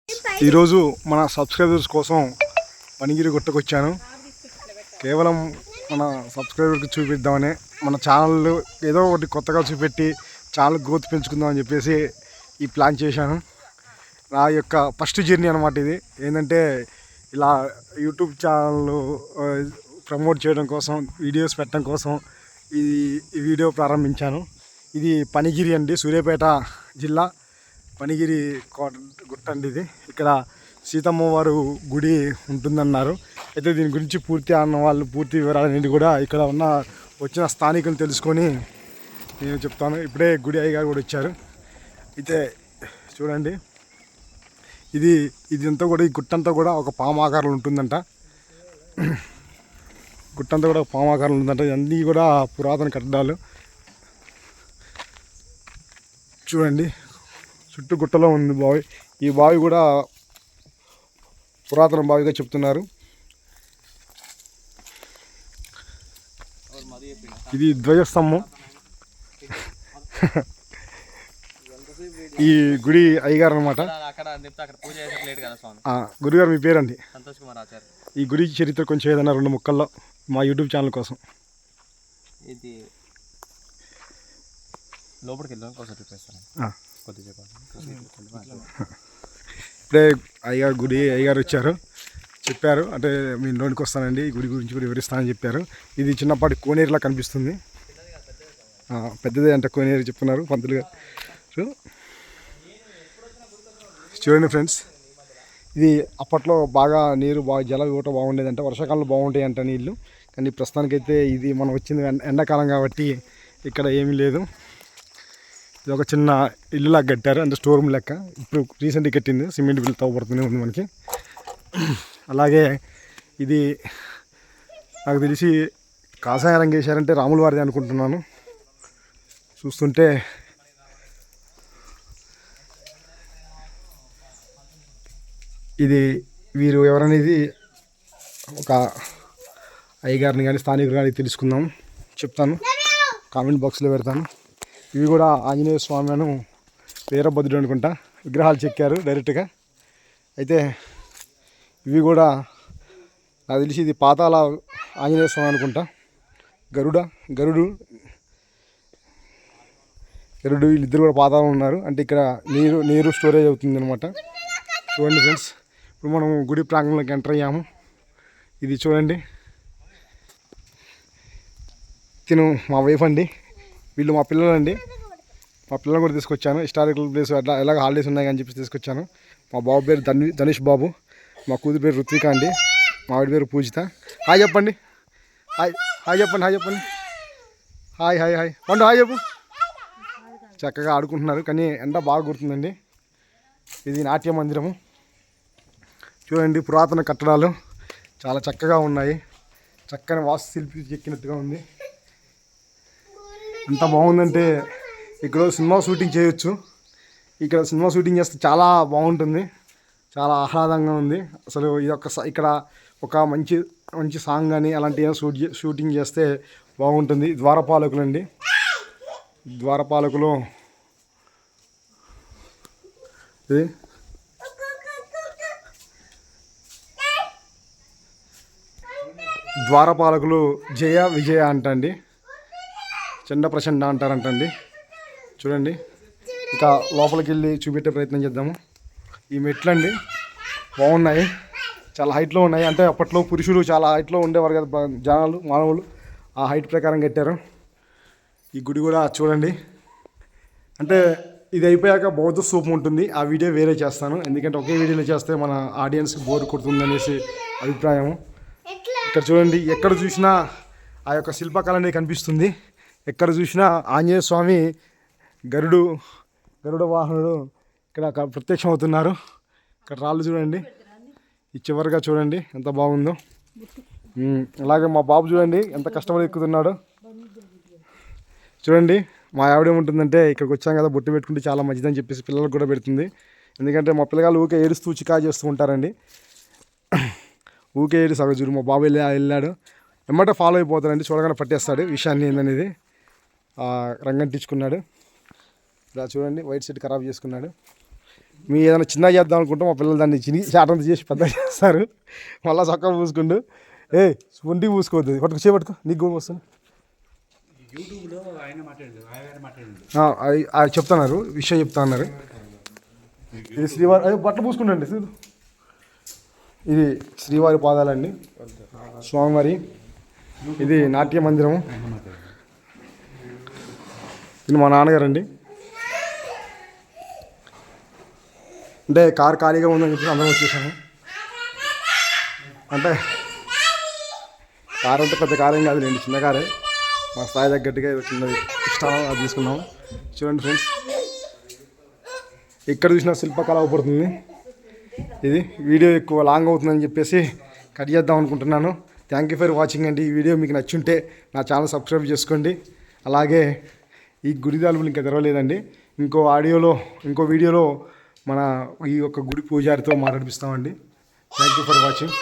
ఈరోజు మన సబ్స్క్రైబర్స్ కోసం పనిగిరి గుట్టకొచ్చాను. కేవలం మన సబ్స్క్రైబర్కి చూపిద్దామని, మన ఛానల్ ఏదో ఒకటి కొత్తగా చూపెట్టి ఛానల్ గ్రోత్ పెంచుకుందామని చెప్పేసి ఈ ప్లాన్ చేశాను. నా యొక్క ఫస్ట్ జర్నీ అనమాట ఇది. ఏంటంటే ఇలా యూట్యూబ్ ఛానల్ ప్రమోట్ చేయడం కోసం, వీడియోస్ పెట్టడం కోసం ఈ వీడియో ప్రారంభించాను. ఇది పనిగిరి అండి, సూర్యాపేట జిల్లా పనిగిరి గుట్ట అండి ఇది. ఇక్కడ సీతమ్మ వారు గుడి ఉంటుందన్నారు. అయితే దీని గురించి పూర్తి పూర్తి వివరాలన్నింటి కూడా ఇక్కడ వచ్చిన స్థానికులు తెలుసుకొని నేను చెప్తాను. ఇప్పుడే గుడి అయ్యగారు కూడా వచ్చారు. అయితే చూడండి, ఇదంతా కూడా, ఈ గుట్టంతా కూడా ఒక పాము ఆకారంలో ఉంటుందంట. గుట్టంతా కూడా పాము ఆకారంలో ఉందంట. ఇవన్నీ కూడా పురాతన కట్టడాలు. చూడండి, చుట్టూ గుట్టలో ఉంది బావి. ఈ బావి కూడా పురాతన బావిగా చెప్తున్నారు. ఇది ధ్వజస్తంభం. ఈ గుడి అయ్యగారు అనమాట. గురుగారు మీ పేరండి? ఈ గుడి చరిత్ర కొంచెం ఏదన్నా 2 ముక్కల్లో మా యూట్యూబ్ ఛానల్ కోసం. ఇది లోపలికి ఇప్పుడే అయ్యగారు వచ్చారు, చెప్పారు. అంటే మీ ఇంట్లోకి వస్తానండి, ఈ గుడి గురించి కూడా వివరిస్తానని చెప్పారు. ఇది చిన్నపాటి కోనేరులా కనిపిస్తుంది. పెద్దదే అంటే కోనేరు చెప్తున్నారు పంతులు గారు. చూడండి ఫ్రెండ్స్, ఇది అప్పట్లో బాగా నీరు జల ఊట బాగుండేదంట. వర్షాకాలంలో బాగుంటాయి అంట నీళ్ళు. కానీ ప్రస్తుతానికైతే ఇది మనం వచ్చింది ఎండాకాలం కాబట్టి ఇక్కడ ఏమీ లేదు. ఇది ఒక చిన్న ఇల్లులాగా కట్టారు, అంటే స్టోర్ రూమ్ లెక్క. ఇప్పుడు రీసెంట్గా కట్టింది, సిమెంట్ బిల్లు తవ్వబడుతూనే ఉంది మనకి. అలాగే ఇది నాకు తెలిసి కాషాయ రంగు వేశారంటే రాముల వారిది అనుకుంటున్నాను. చూస్తుంటే ఇది వీరు ఎవరనేది ఒక అయ్యగారిని కానీ స్థానికులు కానీ తెలుసుకుందాం, చెప్తాను, కామెంట్ బాక్స్లో పెడతాను. ఇవి కూడా ఆంజనేయ స్వామి అను వీరభద్రుడు అనుకుంటా విగ్రహాలు చెక్కారు డైరెక్ట్గా. అయితే ఇవి కూడా నాకు తెలిసి ఇది పాతాల ఆంజనేయ స్వామి అనుకుంటా. గరుడు వీళ్ళిద్దరు కూడా పాతాళం ఉన్నారు. అంటే ఇక్కడ నీరు స్టోరేజ్ అవుతుంది అనమాట. చూడండి ఫ్రెండ్స్, ఇప్పుడు మనం గుడి ప్రాంగణంలోకి ఎంటర్ అయ్యాము. ఇది చూడండి, తిను మా వైఫ్ అండి, వీళ్ళు మా పిల్లలండి. మా పిల్లలు కూడా తీసుకొచ్చాను. హిస్టారికల్ ప్లేస్ ఎలాగ హాలిడేస్ ఉన్నాయి అని చెప్పి తీసుకొచ్చాను. మా బాబు పేరు ధనుష్ బాబు, మా కూతురు పేరు రుత్విక అండి, మా ఆవిడ పేరు పూజిత. హాయ్ చెప్పండి, హాయ్ చెప్పండి. హాయ్ పండు, హాయ్ చెప్పు. చక్కగా ఆడుకుంటున్నారు, కానీ ఎండ బాగా గుర్తుందండి. ఇది నాట్య మందిరము. చూడండి, పురాతన కట్టడాలు చాలా చక్కగా ఉన్నాయి. చక్కని వాస్తుశిల్పి ఎక్కినట్టుగా ఉంది. ఎంత బాగుందంటే ఇక్కడ సినిమా షూటింగ్ చేయొచ్చు. ఇక్కడ సినిమా షూటింగ్ చేస్తే చాలా బాగుంటుంది, చాలా ఆహ్లాదంగా ఉంది. అసలు ఇక్కడ ఒక మంచి సాంగ్ కానీ అలాంటివి షూటింగ్ చేస్తే బాగుంటుంది. ద్వారపాలకులు అండి, ద్వారపాలకులు. ఇది ద్వారపాలకులు జయ విజయ అంటండి, చండ ప్రచండ అంటారంటండి. చూడండి, ఇక లోపలికి వెళ్ళి చూపెట్టే ప్రయత్నం చేద్దాము. ఈ మెట్లండి బాగున్నాయి, చాలా హైట్లో ఉన్నాయి. అంటే అప్పట్లో పురుషులు చాలా హైట్లో ఉండేవారు కదా, మానవులు ఆ హైట్ ప్రకారం కట్టారు. ఈ గుడి కూడా చూడండి. అంటే ఇది అయిపోయాక బౌద్ధ స్తూపం ఉంటుంది, ఆ వీడియో వేరే చేస్తాను. ఎందుకంటే ఒకే వీడియోలో చేస్తే మన ఆడియన్స్కి బోర్ కొడుతుంది అనేసి అభిప్రాయం. ఇక్కడ చూడండి, ఎక్కడ చూసినా ఆ యొక్క శిల్పకళ అనేది కనిపిస్తుంది. ఎక్కడ చూసినా ఆంజనేయ స్వామి గరుడ వాహనుడు ఇక్కడ ప్రత్యక్షం అవుతున్నారు. ఇక్కడ రాళ్ళు చూడండి, ఈ చివరిగా చూడండి ఎంత బాగుందో. అలాగే మా బాబు చూడండి ఎంత కష్టపడి ఎక్కుతున్నాడు. చూడండి, మా ఆవిడ ఏముంటుందంటే ఇక్కడికి వచ్చాం కదా బొట్టు పెట్టుకుంటే చాలా మంచిదని చెప్పేసి పిల్లలకు కూడా పెడుతుంది. ఎందుకంటే మా పిల్లగాళ్ళు ఊకే ఏడుస్తూ చికా చేస్తూ ఉంటారండి. ఊకే ఏడు సగజుడు. మా బాబు వెళ్ళాడు, ఎమ్మట ఫాలో అయిపోతాడండి, చూడగానే పట్టేస్తాడు విషయాన్ని ఏందనేది. రంగంటించుకున్నాడు. ఇలా చూడండి, వైట్ షర్ట్ ఖరాబ్ చేసుకున్నాడు. మీ ఏదైనా చిన్నగా చేద్దాం అనుకుంటే మా పిల్లలు దాన్ని చిన్ని చాటంత చేసి పెద్ద చేస్తారు. మళ్ళీ చక్కగా పూసుకుంటూ ఒంటికి పూసుకోవద్దు, పట్టుకు చేపట్టుకో, నీకు కూడా వస్తుంది. యూట్యూబ్లో ఆయన మాట్లాడాడు, ఆయన మాట్లాడాడు. అది చెప్తున్నారు, విషయం చెప్తా అన్నారు. ఇది శ్రీవారి అది బట్టలు పూసుకుంటండి. ఇది శ్రీవారి పాదాలండి, స్వామివారి. ఇది నాట్య మందిరము. ఇది మా నాన్నగారు అండి. అంటే కారు ఖాళీగా ఉందని చెప్పి అందరం వచ్చేసాము. అంటే కారు అంటే పెద్ద కారు ఏం కాదులేండి, చిన్న కారే. మా స్థాయి తగ్గట్టుగా ఏదో చిన్నది ఇష్టం అది తీసుకున్నాము. చూడండి ఫ్రెండ్స్, ఎక్కడ చూసినా శిల్పకళ అవపడుతుంది. ఇది వీడియో ఎక్కువ లాంగ్ అవుతుందని చెప్పేసి కట్ చేద్దాం అనుకుంటున్నాను. థ్యాంక్ యూ ఫర్ వాచింగ్ అండి. ఈ వీడియో మీకు నచ్చుంటే నా ఛానల్ సబ్స్క్రైబ్ చేసుకోండి. అలాగే ఈ గుడి తలుపులు ఇంకా తెరవలేదండి. ఇంకో వీడియోలో మన ఈ యొక్క గుడి పూజారితో మాట్లాడిపిస్తామండి. Thank you for watching.